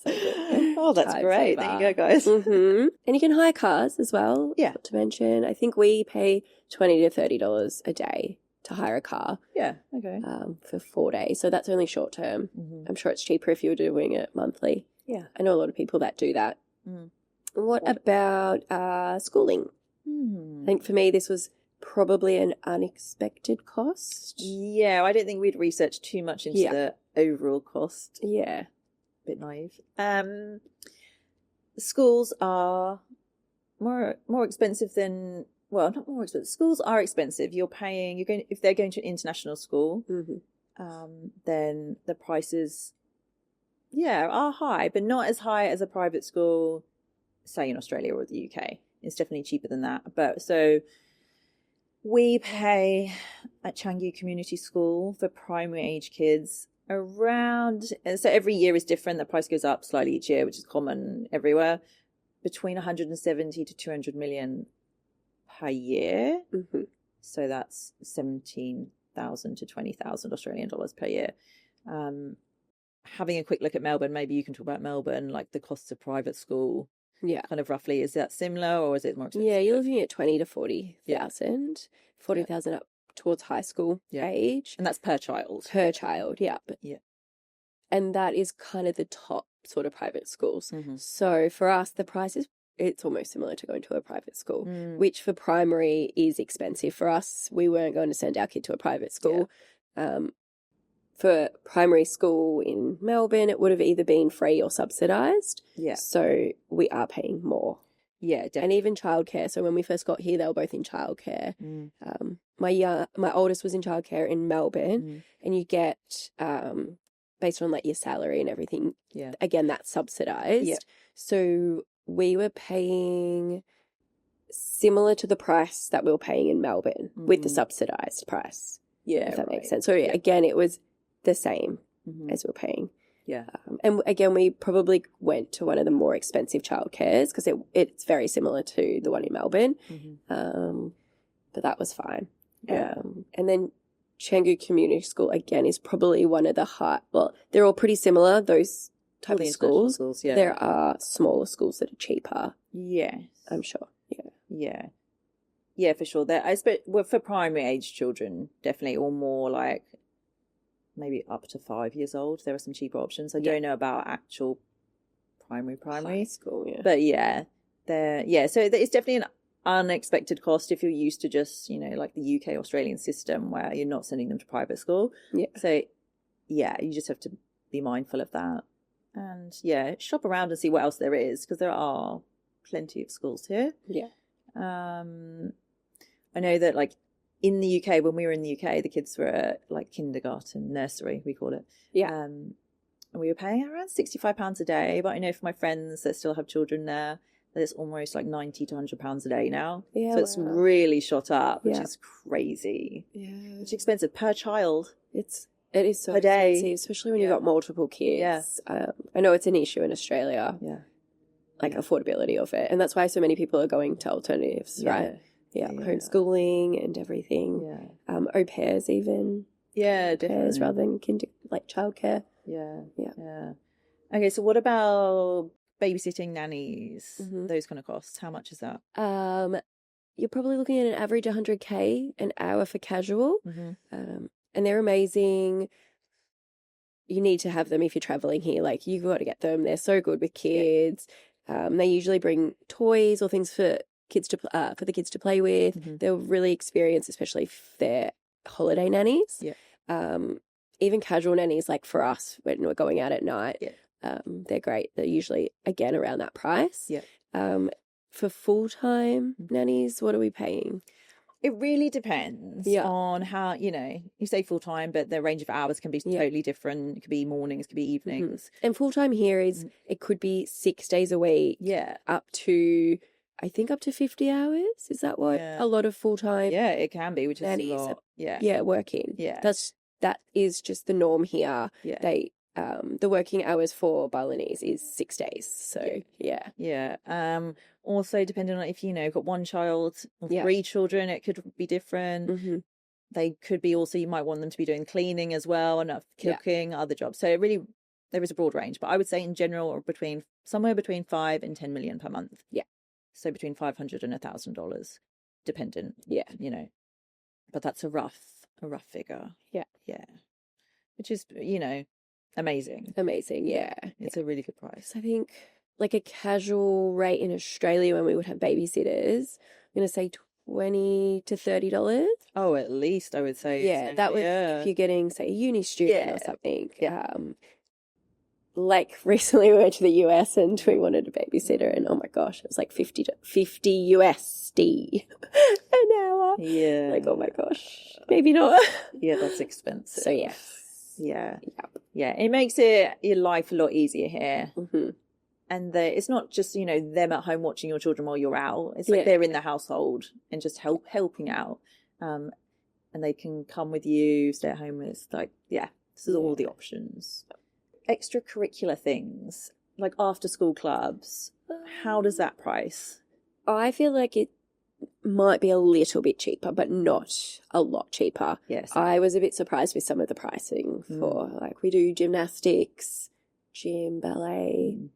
good. Oh, that's great. There you go, guys. And you can hire cars as well. Yeah. Not to mention, I think we pay $20 to $30 a day to hire a car. Yeah. Okay. For 4 days. So that's only short term. I'm sure it's cheaper if you were doing it monthly. Yeah. I know a lot of people that do that. What about schooling? I think for me this was probably an unexpected cost. Yeah, I don't think we'd researched too much into the overall cost. Yeah. A bit naive. The schools are more expensive than, well, not more expensive. Schools are expensive. If they're going to an international school, then the prices are high, but not as high as a private school, say in Australia or the UK. It's definitely cheaper than that. But so we pay at Changi Community School for primary age kids around, so every year is different. The price goes up slightly each year, which is common everywhere, between 170 to 200 million per year. So that's 17,000 to 20,000 Australian dollars per year. Having a quick look at Melbourne, maybe you can talk about Melbourne, like the costs of private school. Yeah. Kind of roughly. Is that similar or is it more expensive? Yeah, you're looking at 20 to 40,000. 40,000 up towards high school age. And that's per child. Per child, yeah. And that is kind of the top sort of private schools. So for us, the price it's almost similar to going to a private school, which for primary is expensive for us. We weren't going to send our kid to a private school. For primary school in Melbourne, it would have either been free or subsidised. Yeah. So we are paying more. Yeah, definitely. And even childcare. So when we first got here, they were both in childcare. My oldest was in childcare in Melbourne, and you get based on like your salary and everything. Yeah. Again, that's subsidised. Yeah. So we were paying similar to the price that we were paying in Melbourne with the subsidised price. Yeah, if that makes sense. So again, it was the same as we're paying. Yeah. And again, we probably went to one of the more expensive childcares because it's very similar to the one in Melbourne. But that was fine. Yeah. And then Canggu Community School, again, is probably one of the well, they're all pretty similar, those type of schools. Yeah. There are smaller schools that are cheaper. Yes. I'm sure. Yeah. Yeah. Yeah, for sure. I expect for primary age children, definitely, or more like maybe up to 5 years old. There are some cheaper options. I don't know about actual primary High school, yeah. but so it's definitely an unexpected cost if you're used to just, like the UK Australian system where you're not sending them to private school. Yeah. So yeah, you just have to be mindful of that. And yeah, shop around and see what else there is, because there are plenty of schools here. Yeah. I know that like in the UK, when we were in the UK, the kids were at like kindergarten, nursery, we call it. Yeah. And we were paying around £65 a day. But I know for my friends that still have children there, that it's almost like £90 to £100 a day now. Yeah. So it's really shot up, which Yeah. is crazy. Yeah. It's expensive per child. It is so per day. expensive, especially when you've got multiple kids. Yeah. I know it's an issue in Australia. Yeah. Like affordability of it. And that's why so many people are going to alternatives, right? Yeah. Homeschooling and everything. Yeah. Au pairs even. Yeah, Au pairs definitely. rather than childcare. Yeah. Yeah. Yeah. Okay, so what about babysitting, nannies, Mhm. those kind of costs? How much is that? You're probably looking at an average 100K an hour for casual. Mm-hmm. And they're amazing. You need to have them if you're traveling here. Like, you've got to get them. They're so good with kids. They usually bring toys or things for the kids to play with. Mm-hmm. They're really experienced, especially if they're holiday nannies. Yeah. Even casual nannies, like for us when we're going out at night. Yeah. They're great. They're usually, again, around that price. Yeah. For full-time nannies, what are we paying? It really depends on how, you say full-time, but the range of hours can be totally different. It could be mornings, it could be evenings. Mm-hmm. And full-time here is, it could be 6 days a week. Yeah. Up to 50 hours. Is that what a lot of full-time Yeah, it can be, which is nannies a lot. Yeah, working. Yeah. That is just the norm here. Yeah. They the working hours for Balinese is 6 days. So Yeah. Also, depending on if you've got one child or 3 children, it could be different. Mm-hmm. They could be also, you might want them to be doing cleaning as well, and cooking, other jobs. So it really, there is a broad range, but I would say in general, somewhere between 5 and 10 million per month. Yeah. So between $500 and $1,000, dependent. Yeah. But that's a rough figure. Yeah. Yeah. Which is, amazing. Amazing. Yeah. It's a really good price. I think like a casual rate in Australia when we would have babysitters, I'm going to say $20 to $30. Oh, at least I would say. Yeah, that would if you're getting, say, a uni student or something. Yeah. Like recently we went to the US and we wanted a babysitter, and oh my gosh, it was like $50 USD an hour. Yeah. Like, oh my gosh, maybe not. Yeah, that's expensive. So yes. Yeah. Yep. Yeah, it makes your life a lot easier here. Mm-hmm. And it's not just, them at home watching your children while you're out. It's like they're in the household and just helping out. And they can come with you, stay at home with, this is all the options. Extracurricular things, like after school clubs, how does that price? I feel like it might be a little bit cheaper, but not a lot cheaper. Yes. I was a bit surprised with some of the pricing for, like, we do gymnastics, gym, ballet,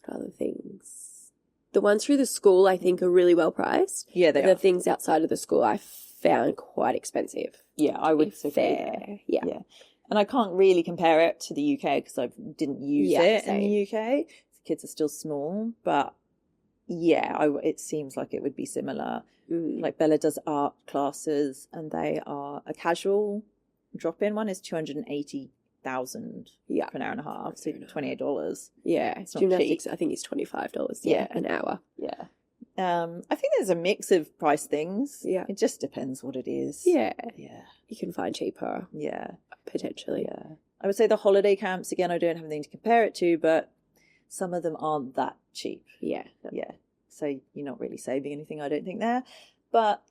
other things. The ones through the school, I think, are really well priced. Yeah, they are. The things outside of the school I found quite expensive. Yeah, I would say fair. Yeah. And I can't really compare it to the UK because I didn't use it same. in the UK. The kids are still small, but it seems like it would be similar. Like Bella does art classes, and they are a casual drop-in one is $280,000 for an hour and a half, so $28. Yeah, it's not gymnastics. cheap. I think it's $25. An hour. Yeah. I think there's a mix of price things. Yeah, it just depends what it is. Yeah, yeah. You can find cheaper. Yeah, potentially. Yeah, I would say the holiday camps again. I don't have anything to compare it to, but some of them aren't that cheap. Yeah. So you're not really saving anything, I don't think, there. But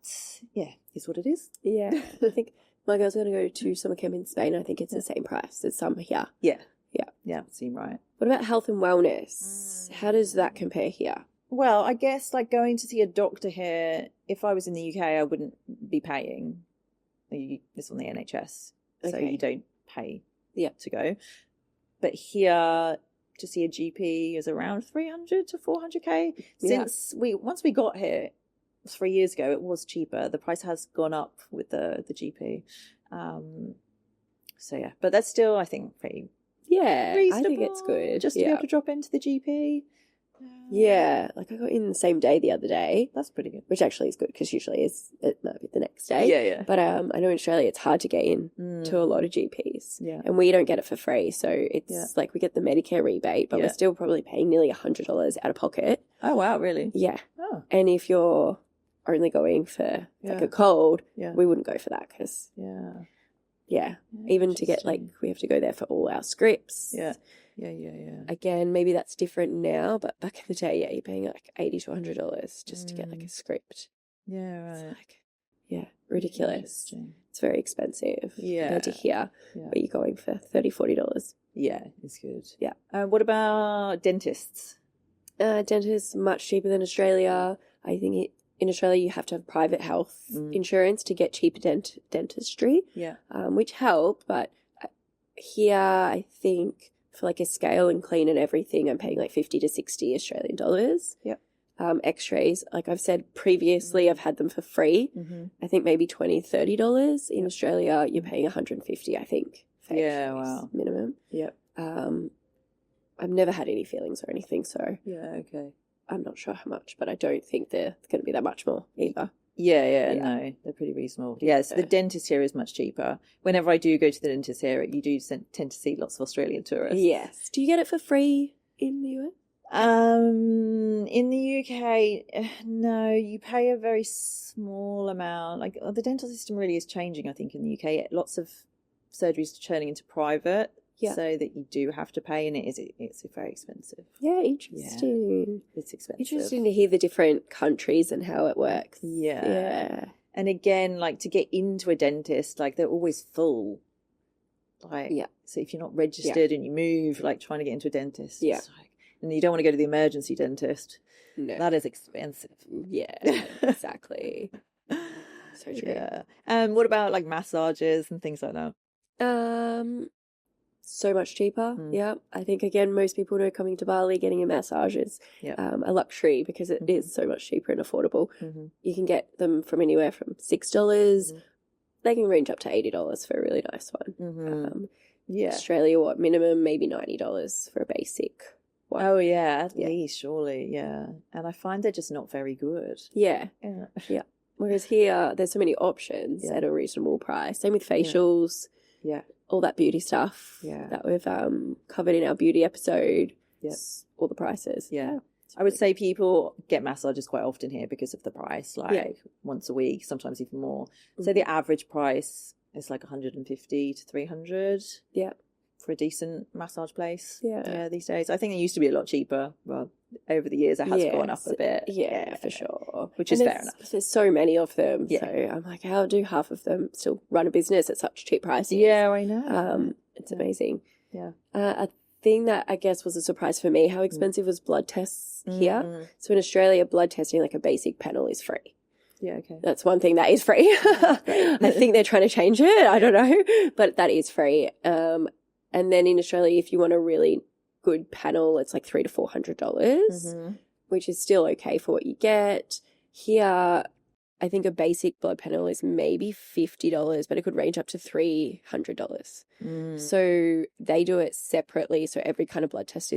yeah, it's what it is. Yeah, I think My girl's going to go to summer camp in Spain. I think it's the same price as summer here. Yeah. Yeah. Yeah, seem right. What about health and wellness? How does that compare here? Well, I guess like going to see a doctor here, if I was in the UK, I wouldn't be paying. It's on the NHS, so you don't pay to go. But here, to see a GP is around 300 to 400k. Once we got here 3 years ago, it was cheaper. The price has gone up with the GP. So yeah, but that's still, I think, pretty reasonable. I think it's good. Just to be able to drop into the GP. Yeah, like I got in the same day the other day. That's pretty good. Which actually is good because usually it might be the next day. Yeah. But I know in Australia it's hard to get in to a lot of GPs. Yeah. And we don't get it for free. So it's like we get the Medicare rebate, but we're still probably paying nearly $100 out of pocket. Oh, wow, really? Yeah. Oh. And if you're only going for like a cold, we wouldn't go for that because... Yeah. Even to get we have to go there for all our scripts. Yeah. Again, maybe that's different now, but back in the day, you're paying like $80 to $100 just to get like a script. Yeah, right. It's ridiculous. It's very expensive. Yeah. Compared to here, where you're going for $30, $40. Yeah, it's good. Yeah. What about dentists? Dentists much cheaper than Australia. I think in Australia, you have to have private health insurance to get cheaper dentistry. Yeah. Which help, but here, I think for like a scale and clean and everything, I'm paying like 50 to 60 Australian dollars. Yep. X-rays, like I've said previously, I've had them for free. I think maybe $20, $30. In Australia, you're paying 150, I think. For X-rays, wow. Minimum. Yep. I've never had any feelings or anything, so okay. I'm not sure how much, but I don't think they're going to be that much more either. Yeah, no, they're pretty reasonable. Yeah, so the dentist here is much cheaper. Whenever I do go to the dentist here, you do tend to see lots of Australian tourists. Yes. Do you get it for free in the US? In the UK, no, you pay a very small amount. Like the dental system really is changing, I think, in the UK. Lots of surgeries are turning into private. So that you do have to pay, and it's very expensive. Yeah, interesting. Yeah, it's expensive. Interesting to hear the different countries and how it works. Yeah. And again, like to get into a dentist, like they're always full. Like, so if you're not registered and you move, like trying to get into a dentist, and you don't want to go to the emergency dentist. No, that is expensive. Yeah, exactly. So true. Yeah. And what about like massages and things like that? So much cheaper. Yeah. I think, again, most people know coming to Bali, getting a massage is a luxury because it is so much cheaper and affordable. You can get them from anywhere from $6. They can range up to $80 for a really nice one. Australia, minimum maybe $90 for a basic one. Oh, yeah, at least, surely, yeah. And I find they're just not very good. Yeah. Whereas here, there's so many options at a reasonable price. Same with facials. Yeah. All that beauty stuff that we've covered in our beauty episode. Yes. All the prices. Yeah. I would say people get massages quite often here because of the price, like once a week, sometimes even more. So the average price is like 150 to 300 for a decent massage place. Yeah, these days. I think it used to be a lot cheaper. Well, over the years it has gone up a bit. Yeah, for sure. Which is fair enough. There's so many of them. So I'm like, how do half of them still run a business at such cheap prices? Yeah, I know. It's amazing. Yeah. A thing that I guess was a surprise for me, how expensive was blood tests here. So in Australia, blood testing, like a basic panel, is free. Yeah, okay. That's one thing that is free. I think they're trying to change it. I don't know. But that is free. And then in Australia, if you want a really good panel, it's like $300 to $400, which is still okay for what you get. Here, I think a basic blood panel is maybe $50, but it could range up to $300. So they do it separately. So every kind of blood test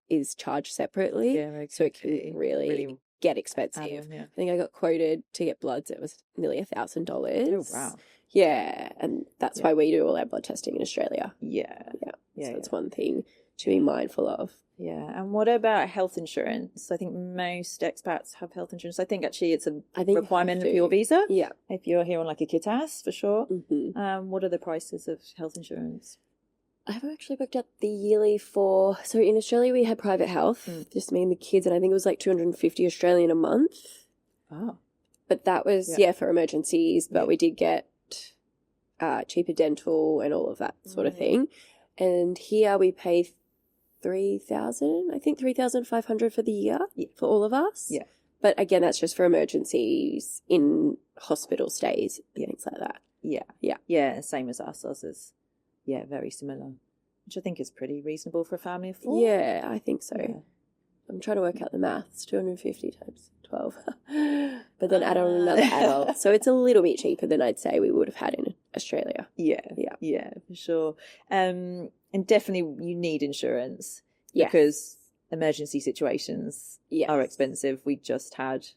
is charged separately. Yeah, okay. So it can really get expensive. I think I got quoted to get bloods. It was nearly $1,000. Oh, wow. Yeah, and that's why we do all our blood testing in Australia. Yeah. So that's one thing to be mindful of. Yeah, and what about health insurance? I think most expats have health insurance. I think actually it's a requirement for your visa. Yeah. If you're here on like a KITAS, for sure. What are the prices of health insurance? I've actually booked up the yearly for... So in Australia we had private health, just me and the kids, and I think it was like 250 Australian a month. Oh. But that was, for emergencies, but we did get cheaper dental and all of that sort of thing. And here we pay $3,500 for the year for all of us. Yeah. But again, that's just for emergencies in hospital stays, things like that. Yeah. Yeah. Yeah, same as us. Us is, very similar, which I think is pretty reasonable for a family of 4. Yeah, I think so. Yeah. I'm trying to work out the maths, 250 times 12. But then add on another adult. So it's a little bit cheaper than I'd say we would have had in Australia. Yeah, for sure. And definitely you need insurance because emergency situations are expensive. We just had,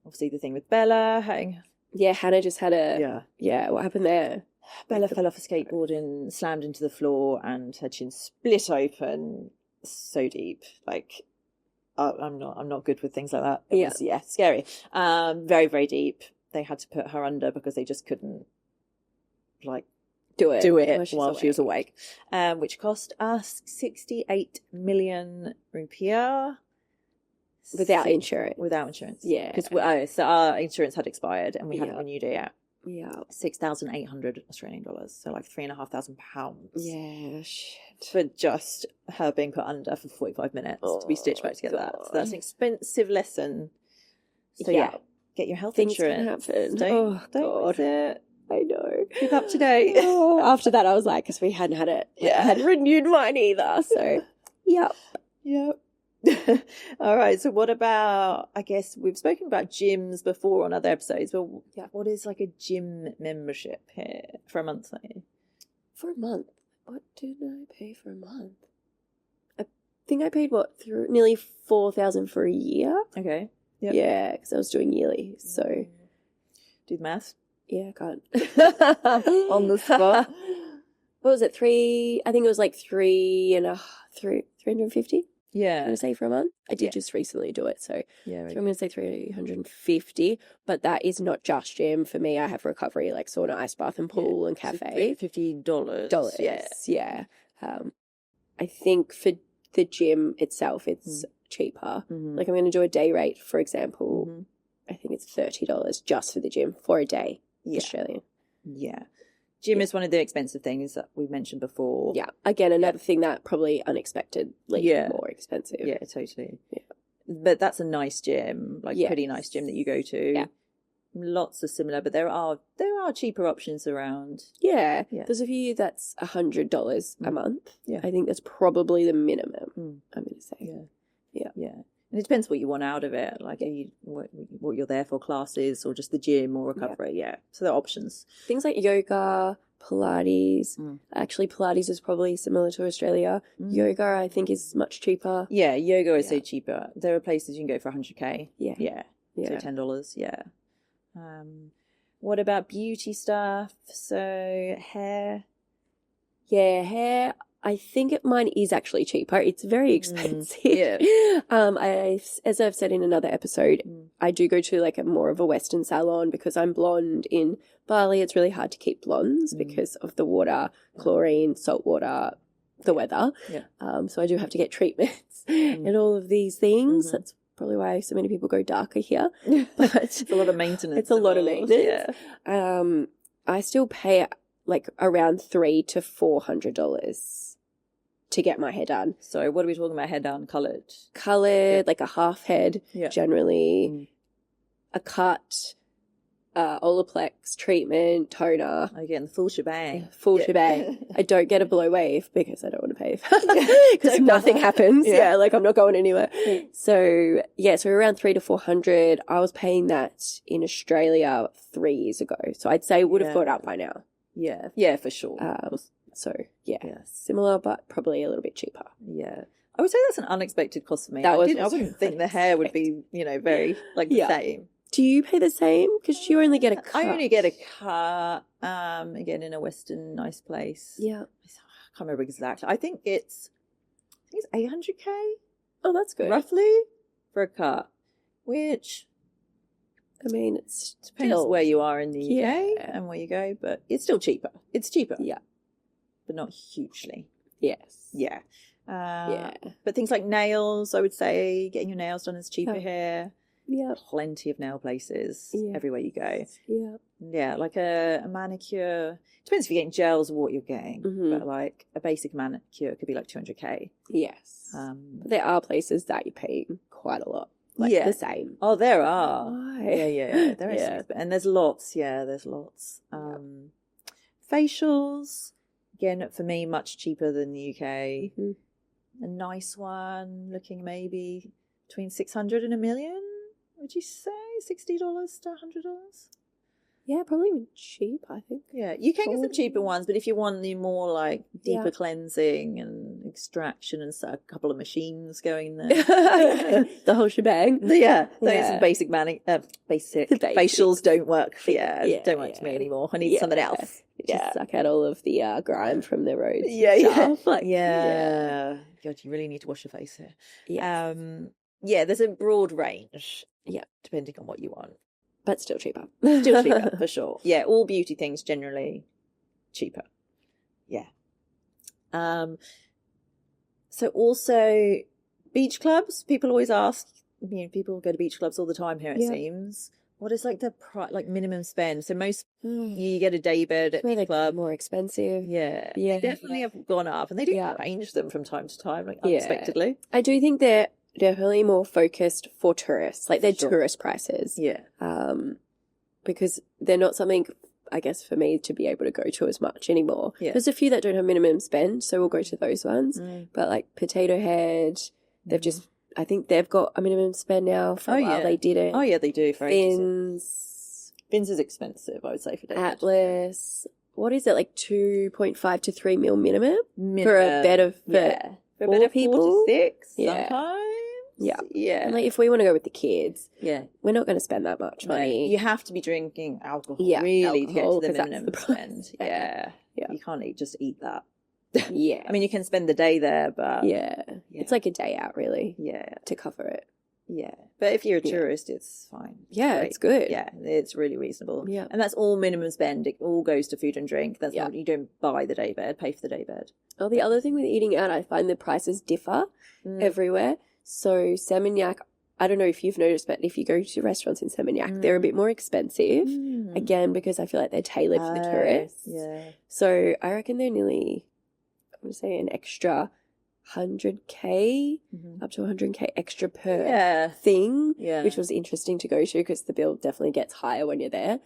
obviously the thing with Bella. Hannah just had what happened there? Bella fell off a skateboard and slammed into the floor and her chin split open so deep. Like, I'm not good with things like that. It was, scary. Very, very deep. They had to put her under because they just couldn't, like, do it while she was awake. Which cost us 68 million rupiah. Without insurance. Yeah. Because so our insurance had expired and we hadn't renewed it yet. Yeah. 6,800 Australian dollars. So like £3,500. Yeah, shit. For just her being put under for 45 minutes to be stitched back together. God. So that's an expensive lesson. So get your health Things insurance. Can happen. Don't miss it. I know. Keep up to date. After that, I was like, because we hadn't had it. I hadn't renewed mine either. So, Yep. All right. So what about, I guess we've spoken about gyms before on other episodes, but what is like a gym membership here for a month? For a month? What did I pay for a month? I think I paid nearly 4,000 for a year. Okay. Yep. Yeah, because I was doing yearly. So do the maths. Yeah, I can't. On the spot. What was it? I think it was like 350. Yeah. I'm going to say for a month. I did just recently do it. So, right. So I'm going to say 350. But that is not just gym. For me, I have recovery like sauna, ice bath and pool and cafe. So $50. Yeah. I think for the gym itself, it's cheaper. Mm-hmm. Like I'm going to do a day rate, for example. I think it's $30 just for the gym for a day. Australian. Yeah. Gym is one of the expensive things that we mentioned before. Yeah. Again, another thing that probably unexpectedly more expensive. Yeah, totally. Yeah. But that's a nice gym, like pretty nice gym that you go to. Yeah. Lots are similar, but there are cheaper options around. Yeah. There's a few that's $100 a month. Yeah. I think that's probably the minimum, I'm going to say. Yeah. And it depends what you want out of it, like what you're there for, classes or just the gym or recovery. Yeah. So there are options. Things like yoga, Pilates. Actually, Pilates is probably similar to Australia. Yoga, I think, is much cheaper. Yeah, yoga is so cheaper. There are places you can go for $100K. Yeah. So $10. Yeah. What about beauty stuff? So hair. Yeah, hair. I think mine is actually cheaper. It's very expensive. As I've said in another episode, I do go to like more of a Western salon because I'm blonde. In Bali, it's really hard to keep blondes because of the water, chlorine, salt water, the weather. Yeah. So I do have to get treatments and all of these things. That's probably why so many people go darker here. But it's a lot of maintenance. It's a lot of maintenance. Yeah. I still pay like around $300 to $400 to get my hair done. So what are we talking about? Hair done, coloured? Coloured, like a half head, generally. A cut, Olaplex, treatment, toner. Again, the full shebang. Shebang. I don't get a blow wave because I don't want to pay. Because nothing happens. Yeah, like I'm not going anywhere. So, so around $300 to $400. I was paying that in Australia 3 years ago. So I'd say it would have got up by now. Yeah, for sure. So, similar, but probably a little bit cheaper. Yeah. I would say that's an unexpected cost for me. I wouldn't think the hair would be, very the same. Do you pay the same? Because you only get a cut. I only get a cut, again, in a Western nice place. Yeah. I can't remember exactly. I think it's $800K. Oh, that's good. Roughly for a cut, which... I mean, it depends where you are in the UK and where you go, but it's still cheaper. It's cheaper. Yeah. But not hugely. Yes. Yeah. But things like nails, I would say, getting your nails done is cheaper here. Yeah. Plenty of nail places everywhere you go. Yeah. Yeah, like a manicure. Depends if you're getting gels or what you're getting. But like a basic manicure could be like 200k. Yes. But there are places that you're paying quite a lot. Like the same. Oh, there are. Why? Yeah. There is. And there's lots. Yeah, there's lots. Facials, again, for me, much cheaper than the UK. A nice one, looking maybe between 600 and $1 million. Would you say $60 to $100? Yeah, probably even cheap, I think. Yeah, you can get some cheaper ones, but if you want the more like deeper cleansing and extraction and a couple of machines going there, the whole shebang. Those basic facials don't work. Don't work to me anymore. I need something else. Just suck out all of the grime from the roads. God, you really need to wash your face here. There's a broad range. Yeah, depending on what you want. But still cheaper. Still cheaper, for sure. Yeah, all beauty things generally cheaper. Yeah. So also beach clubs. People always ask, people go to beach clubs all the time here, it seems. What is like the minimum spend? So most you get a day bed at the club. More expensive. Yeah. Definitely have gone up, and they do change them from time to time, like unexpectedly. I do think they're definitely more focused for tourists, like they're tourist prices. Yeah. Because they're not something, I guess, for me to be able to go to as much anymore. Yeah. There's a few that don't have minimum spend, so we'll go to those ones. But like Potato Head, I think they've got a minimum spend now for a while. They did it. Oh yeah, they do. Fins is expensive, I would say, for David. Atlas. What is it, like 2.5 to 3 mil minimum for a bed of for a bed of people? 4 to 6 sometimes. Yeah. And like if we want to go with the kids, we're not going to spend that much money. You have to be drinking alcohol to get to the minimum spend. Yeah. You can't just eat that. Yeah. I mean, you can spend the day there, but it's like a day out, really. Yeah. To cover it. Yeah. But if you're a tourist, it's fine. It's good. Yeah. It's really reasonable. Yeah. And that's all minimum spend. It all goes to food and drink. That's not, you don't buy the day bed, pay for the day bed. Oh, the other thing with eating out, I find the prices differ everywhere. So Seminyak, I don't know if you've noticed, but if you go to restaurants in Seminyak, they're a bit more expensive. Again, because I feel like they're tailored for the tourists. Yeah. So I reckon they're nearly, I'm going to say, an extra 100k, up to 100k extra per thing, which was interesting to go to because the bill definitely gets higher when you're there,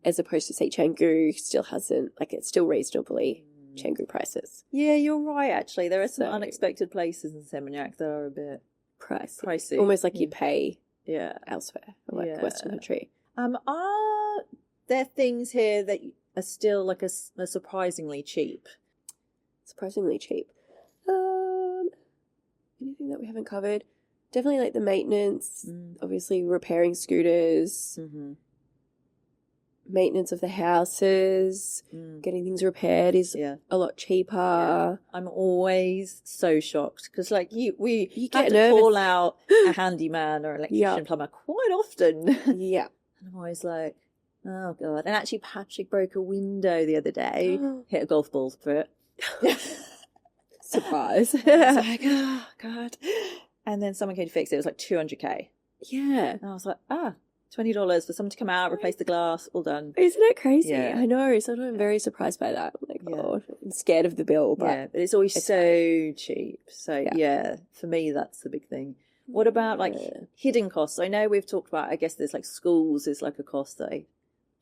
as opposed to, say, Canggu still hasn't, like, it's still reasonably Canggu prices. Yeah, you're right, actually. There are some unexpected places in Seminyak that are a bit pricey. Almost like you pay elsewhere, like Western country. Are there things here that are still like are surprisingly cheap? Surprisingly cheap. Anything that we haven't covered? Definitely like the maintenance, obviously repairing scooters, maintenance of the houses, getting things repaired is a lot cheaper. Yeah. I'm always so shocked because like you have to nervous. call out a handyman or electrician plumber quite often. Yeah. And I'm always like, oh God. And actually Patrick broke a window the other day, hit a golf ball through it. Surprise. I was like, oh God. And then someone came to fix it. It was like 200k. Yeah. And I was like, $20 for someone to come out, replace the glass, all done. Isn't it crazy? Yeah. I know. Sometimes I'm very surprised by that. I'm like, I'm scared of the bill. But but it's always so cheap. So for me, that's the big thing. What about like hidden costs? I know we've talked about, I guess there's like schools is like a cost that I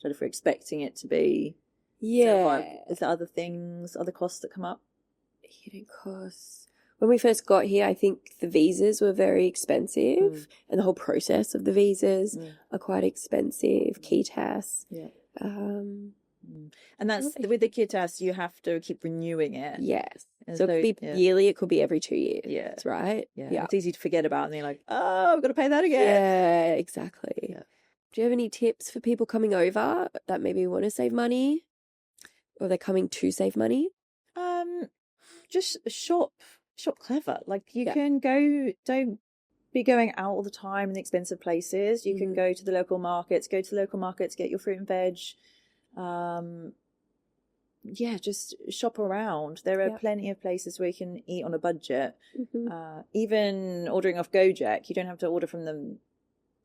don't know if we're expecting it to be. Yeah. Is there other things, other costs that come up? Hidden costs. When we first got here, I think the visas were very expensive and the whole process of the visas are quite expensive. KITAS. Yeah. And that's with the KITAS, you have to keep renewing it. Yes. So it could be yearly, it could be every 2 years. Yeah. That's right. Yeah. It's easy to forget about and you're like, oh, I've got to pay that again. Yeah, exactly. Yeah. Do you have any tips for people coming over that maybe want to save money or they're coming to save money? Just shop clever. Like you can go, don't be going out all the time in the expensive places. You can go to the local markets, get your fruit and veg. Just shop around. There are plenty of places where you can eat on a budget. Even ordering off Gojek, you don't have to order from them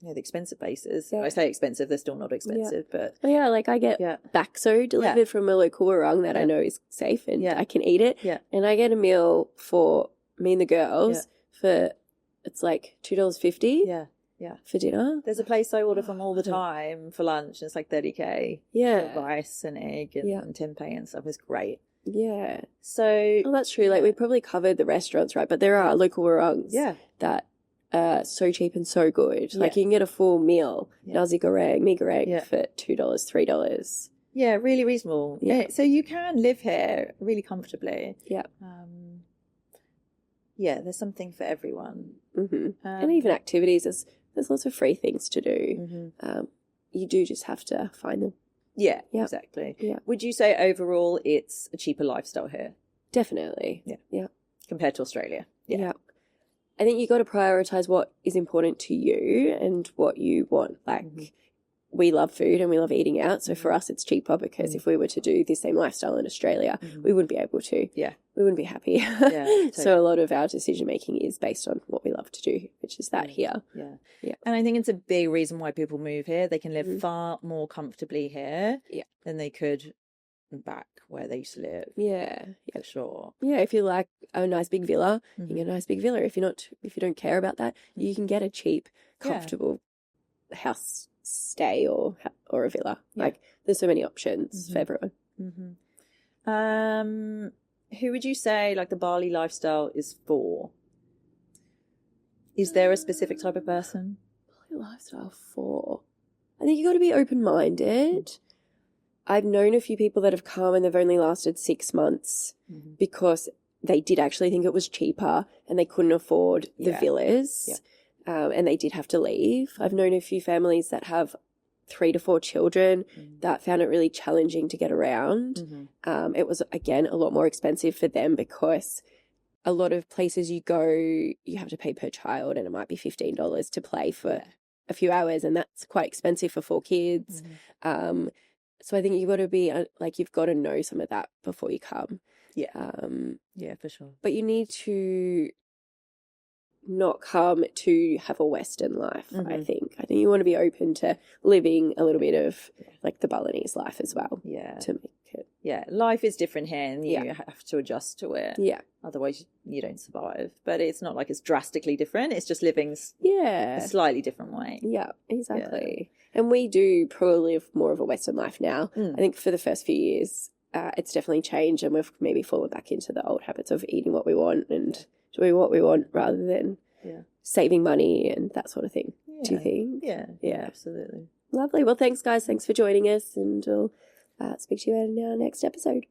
the expensive places. I say expensive, they're still not expensive, but like I get bakso delivered from a local warung that I know is safe and I can eat it. And I get a meal for me and the girls for, it's like $2.50 for dinner. There's a place I order from all the time for lunch, and it's like 30k. Rice and egg and tempeh and stuff. Is great. So that's true. Like we probably covered the restaurants, right? But there are local warungs that are so cheap and so good. Like you can get a full meal, nasi goreng, mee goreng for $2, $3. Yeah, really reasonable. So you can live here really comfortably. There's something for everyone. And even activities, there's lots of free things to do. You do just have to find them. Yeah, exactly. Would you say overall it's a cheaper lifestyle here? Definitely. Yeah. Compared to Australia? Yeah. I think you got to prioritize what is important to you and what you want. Like we love food and we love eating out. So for us, it's cheaper because if we were to do the same lifestyle in Australia, we wouldn't be able to. We wouldn't be happy. Totally. So a lot of our decision making is based on what we love to do, which is that here. And I think it's a big reason why people move here. They can live far more comfortably here than they could back where they used to live. For sure. If you like a nice big villa, you can get a nice big villa. If you don't care about that, you can get a cheap, comfortable house stay or a villa. Like there's so many options for everyone. Who would you say like the Bali lifestyle is for? Is there a specific type of person? Bali lifestyle for? I think you got to be open-minded. I've known a few people that have come and they've only lasted 6 months because they did actually think it was cheaper and they couldn't afford the villas and they did have to leave. I've known a few families that have 3 to 4 children that found it really challenging to get around. It was, again, a lot more expensive for them because a lot of places you go, you have to pay per child and it might be $15 to play for a few hours and that's quite expensive for 4 kids. So I think you've got to be you've got to know some of that before you come. For sure. But you need to not come to have a Western life, I think. I think you want to be open to living a little bit of like the Balinese life as well. To make it. Life is different here and you have to adjust to it. Otherwise you don't survive. But it's not like it's drastically different. It's just living a slightly different way. Yeah, exactly. And we do probably live more of a Western life now. I think for the first few years, it's definitely changed and we've maybe fallen back into the old habits of eating what we want and doing what we want rather than saving money and that sort of thing. Do you think? Yeah, absolutely. Lovely. Well, thanks, guys. Thanks for joining us and we'll speak to you in our next episode.